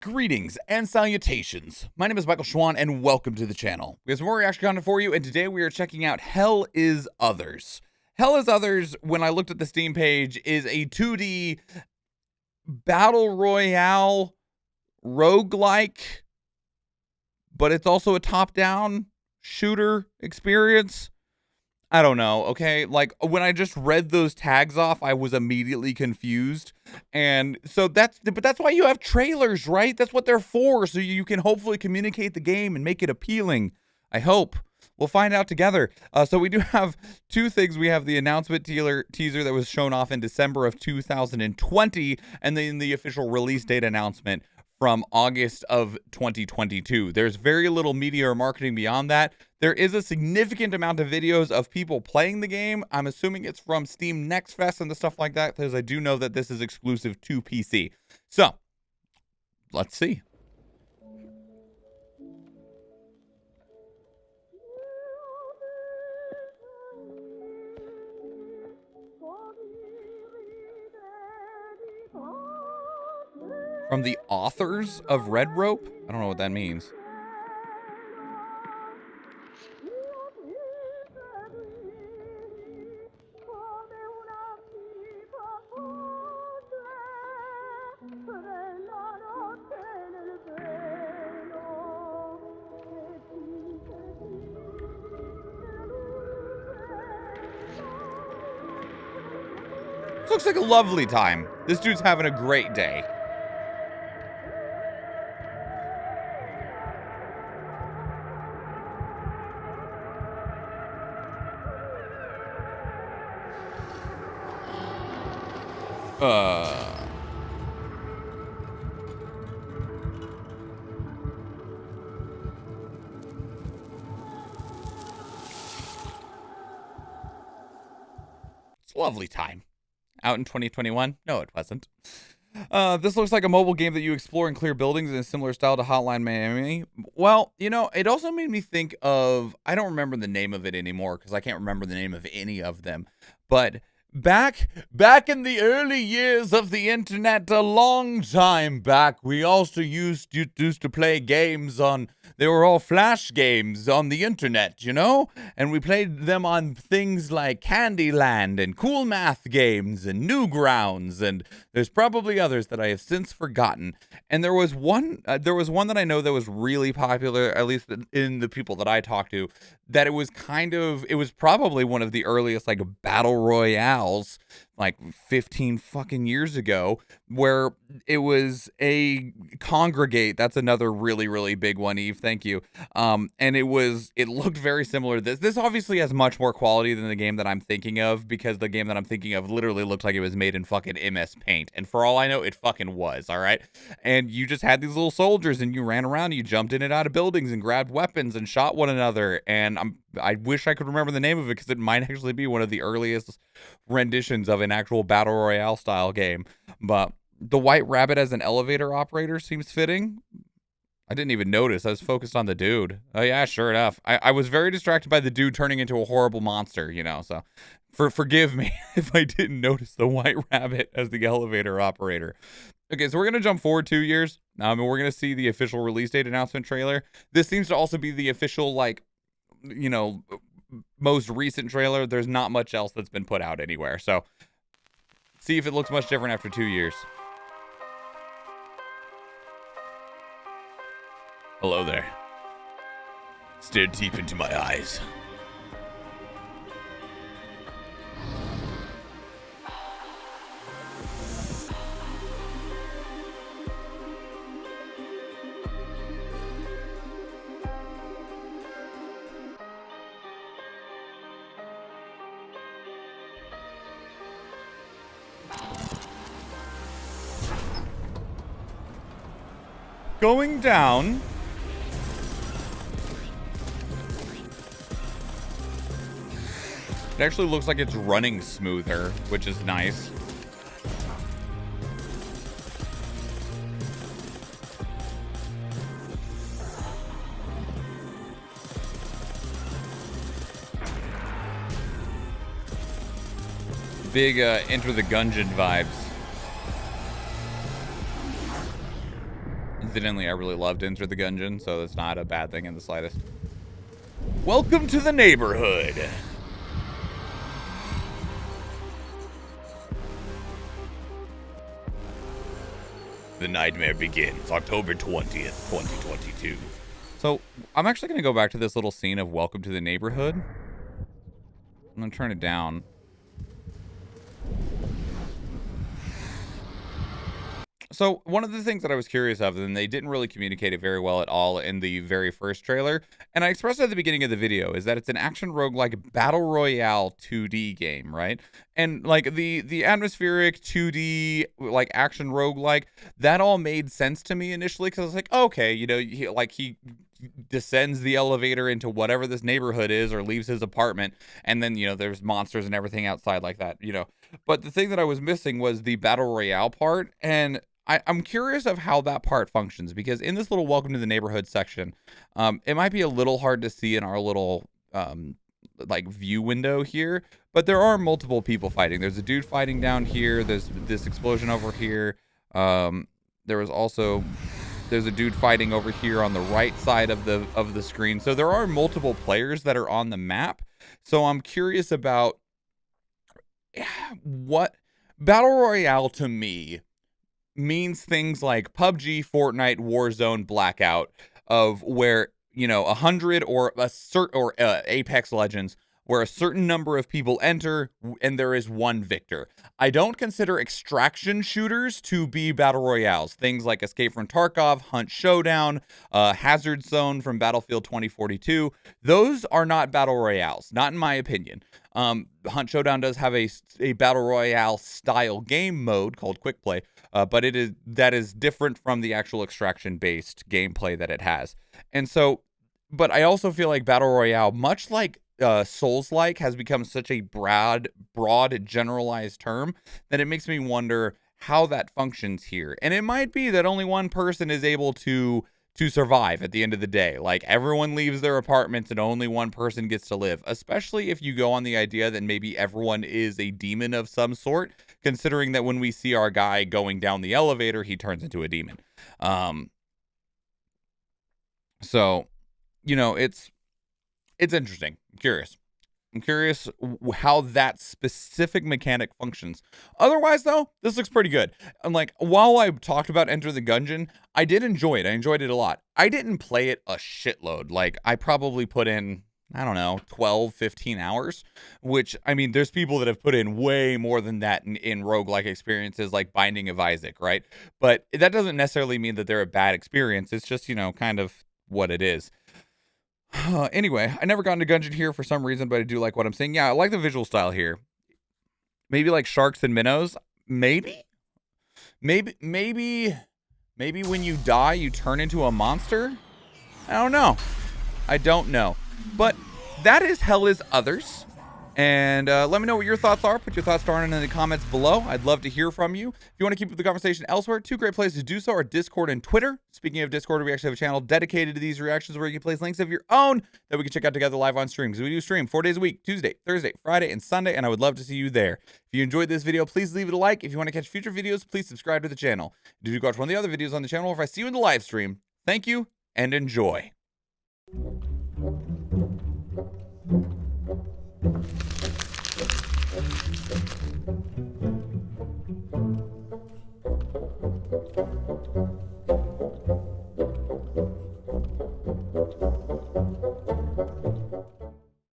Greetings and salutations. My name is Michael Schwahn and welcome to the channel. We have some more reaction content for you, and today we are checking out Hell is Others. Hell is Others, when I looked at the Steam page, is a 2D Battle Royale roguelike, but it's also a top-down shooter experience. I don't know, okay? Like, when I just read those tags off, I was immediately confused. And so that's why you have trailers, right? That's what they're for, so you can hopefully communicate the game and make it appealing. I hope. We'll find out together. So we do have two things. We have the announcement teaser that was shown off in December of 2020, and then the official release date announcement from August of 2022. There's very little media or marketing beyond that. There is a significant amount of videos of people playing the game. I'm assuming it's from Steam Next Fest and the stuff like that, because I do know that this is exclusive to PC. So, let's see. From the authors of Red Rope? I don't know what that means. This looks like a lovely time. This dude's having a great day. It's a lovely time. Out in 2021? No, it wasn't. This looks like a mobile game that you explore and clear buildings in a similar style to Hotline Miami. Well, you know, it also made me think of, I don't remember the name of it anymore because I can't remember the name of any of them, but back in the early years of the internet, a long time back, we also used to play games on, they were all flash games on the internet, you know? And we played them on things like Candyland and Cool Math games and Newgrounds, and there's probably others that I have since forgotten. And there was one that I know that was really popular, at least in the people that I talked to, that it was probably one of the earliest like Battle Royales, like 15 fucking years ago, where it was a congregate. That's another really, really big one, Eve. Thank you. And it looked very similar to this. This obviously has much more quality than the game that I'm thinking of, because the game that I'm thinking of literally looked like it was made in fucking MS Paint. And for all I know, it fucking was, all right? And you just had these little soldiers and you ran around, you jumped in and out of buildings and grabbed weapons and shot one another. And I wish I could remember the name of it, because it might actually be one of the earliest renditions of an actual Battle Royale style game. But the white rabbit as an elevator operator seems fitting. I didn't even notice. I was focused on the dude. Oh yeah, sure enough. I was very distracted by the dude turning into a horrible monster, you know, so forgive me if I didn't notice the white rabbit as the elevator operator. Okay, so we're going to jump forward 2 years, and we're going to see the official release date announcement trailer. This seems to also be the official, like, you know, most recent trailer. There's not much else that's been put out anywhere, so see if it looks much different after 2 years. Hello there. Stare deep into my eyes. Going down. It actually looks like it's running smoother, which is nice. Big Enter the Gungeon vibes. Incidentally, I really loved Enter the Gungeon, so that's not a bad thing in the slightest. Welcome to the neighborhood. The nightmare begins October 20th, 2022. So I'm actually going to go back to this little scene of Welcome to the Neighborhood. I'm going to turn it down. So one of the things that I was curious of, and they didn't really communicate it very well at all in the very first trailer, and I expressed it at the beginning of the video, is that it's an action roguelike Battle Royale 2D game, right? And like the atmospheric 2D like action roguelike, that all made sense to me initially, because I was like, okay, you know, he descends the elevator into whatever this neighborhood is or leaves his apartment, and then, you know, there's monsters and everything outside like that, you know. But the thing that I was missing was the Battle Royale part, and I'm curious of how that part functions, because in this little Welcome to the Neighborhood section, it might be a little hard to see in our little like view window here, but there are multiple people fighting. There's a dude fighting down here. There's this explosion over here. There's a dude fighting over here on the right side of the screen. So there are multiple players that are on the map. So I'm curious about what Battle Royale to me means things like PUBG, Fortnite, Warzone, Blackout, of where, you know, 100 or Apex Legends, where a certain number of people enter and there is one victor. I don't consider extraction shooters to be battle royales. Things like Escape from Tarkov, Hunt Showdown, Hazard Zone from Battlefield 2042. Those are not battle royales, not in my opinion. Hunt Showdown does have a battle royale style game mode called Quick Play, but that is different from the actual extraction based gameplay that it has. And so, but I also feel like battle royale, much like Souls-like, has become such a broad, generalized term that it makes me wonder how that functions here. And it might be that only one person is able to survive at the end of the day. Like, everyone leaves their apartments and only one person gets to live, especially if you go on the idea that maybe everyone is a demon of some sort, considering that when we see our guy going down the elevator, he turns into a demon. So, you know, it's interesting. I'm curious how that specific mechanic functions. Otherwise, though, this looks pretty good. And like, while I talked about Enter the Gungeon, I did enjoy it. I enjoyed it a lot. I didn't play it a shitload. Like, I probably put in, I don't know, 12, 15 hours, which, I mean, there's people that have put in way more than that in roguelike experiences like Binding of Isaac, right? But that doesn't necessarily mean that they're a bad experience. It's just, you know, kind of what it is. Anyway, I never got into Gungeon here for some reason, but I do like what I'm seeing. Yeah, I like the visual style here. Maybe like sharks and minnows. Maybe when you die, you turn into a monster. I don't know. But that is Hell is Others. And let me know what your thoughts are. Put your thoughts down in the comments below. I'd love to hear from you. If you want to keep the conversation elsewhere, two great places to do so are Discord and Twitter. Speaking of Discord, we actually have a channel dedicated to these reactions where you can place links of your own that we can check out together live on stream. Because we do stream 4 days a week, Tuesday, Thursday, Friday, and Sunday, and I would love to see you there. If you enjoyed this video, please leave it a like. If you want to catch future videos, please subscribe to the channel. If you watch one of the other videos on the channel, or if I see you in the live stream, thank you and enjoy.